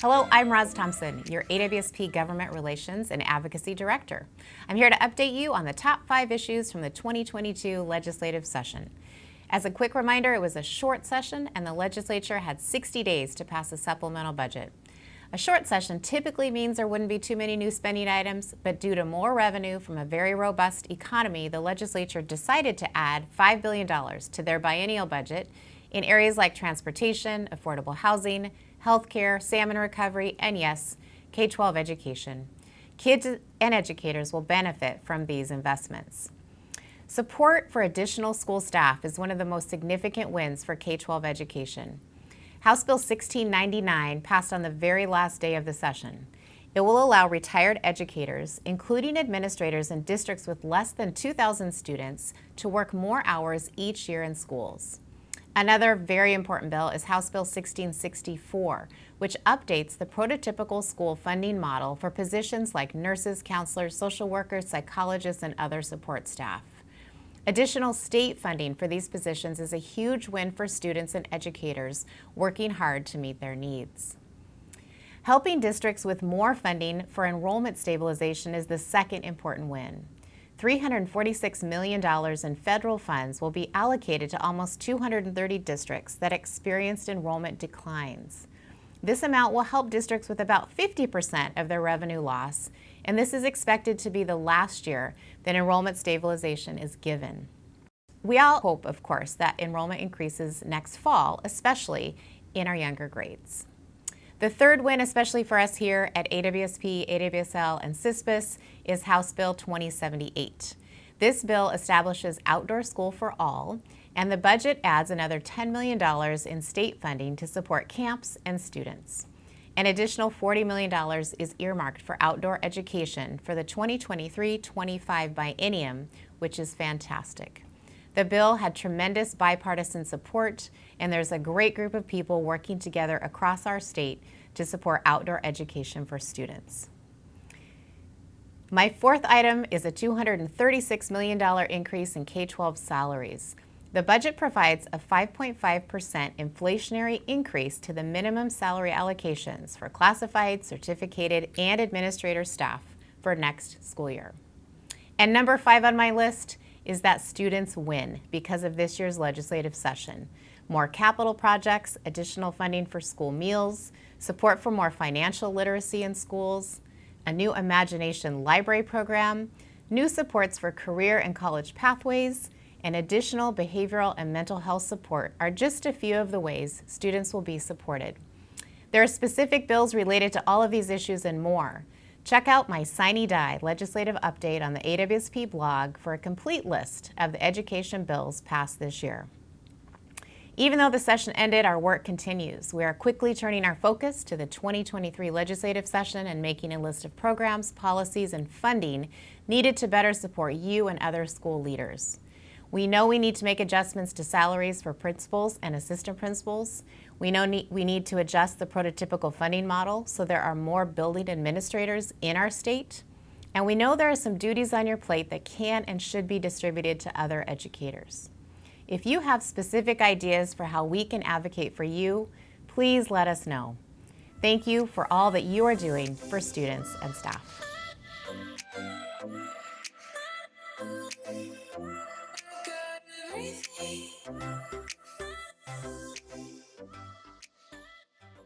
Hello, I'm Roz Thompson, your AWSP Government Relations and Advocacy Director. I'm here to update you on the top 5 issues from the 2022 legislative session. As a quick reminder, it was a short session and the legislature had 60 days to pass a supplemental budget. A short session typically means there wouldn't be too many new spending items, but due to more revenue from a very robust economy, the legislature decided to add $5 billion to their biennial budget in areas like transportation, affordable housing, healthcare, salmon recovery, and yes, K-12 education. Kids and educators will benefit from these investments. Support for additional school staff is one of the most significant wins for K-12 education. House Bill 1699 passed on the very last day of the session. It will allow retired educators, including administrators in districts with less than 2,000 students, to work more hours each year in schools. Another very important bill is House Bill 1664, which updates the prototypical school funding model for positions like nurses, counselors, social workers, psychologists, and other support staff. Additional state funding for these positions is a huge win for students and educators working hard to meet their needs. Helping districts with more funding for enrollment stabilization is the second important win. $346 million in federal funds will be allocated to almost 230 districts that experienced enrollment declines. This amount will help districts with about 50% of their revenue loss, and this is expected to be the last year that enrollment stabilization is given. We all hope, of course, that enrollment increases next fall, especially in our younger grades. The third win, especially for us here at AWSP, AWSL, and CISPS, is House Bill 2078. This bill establishes outdoor school for all, and the budget adds another $10 million in state funding to support camps and students. An additional $40 million is earmarked for outdoor education for the 2023-25 biennium, which is fantastic. The bill had tremendous bipartisan support, and there's a great group of people working together across our state to support outdoor education for students. My fourth item is a $236 million increase in K-12 salaries. The budget provides a 5.5% inflationary increase to the minimum salary allocations for classified, certificated, and administrator staff for next school year. And number 5 on my list is that students win because of this year's legislative session. More capital projects, additional funding for school meals, support for more financial literacy in schools, a new Imagination Library program, new supports for career and college pathways, and additional behavioral and mental health support are just a few of the ways students will be supported. There are specific bills related to all of these issues and more. Check out my Sine Die legislative update on the AWSP blog for a complete list of the education bills passed this year. Even though the session ended, our work continues. We are quickly turning our focus to the 2023 legislative session and making a list of programs, policies, and funding needed to better support you and other school leaders. We know we need to make adjustments to salaries for principals and assistant principals. We know we need to adjust the prototypical funding model so there are more building administrators in our state. And we know there are some duties on your plate that can and should be distributed to other educators. If you have specific ideas for how we can advocate for you, please let us know. Thank you for all that you are doing for students and staff. Everything.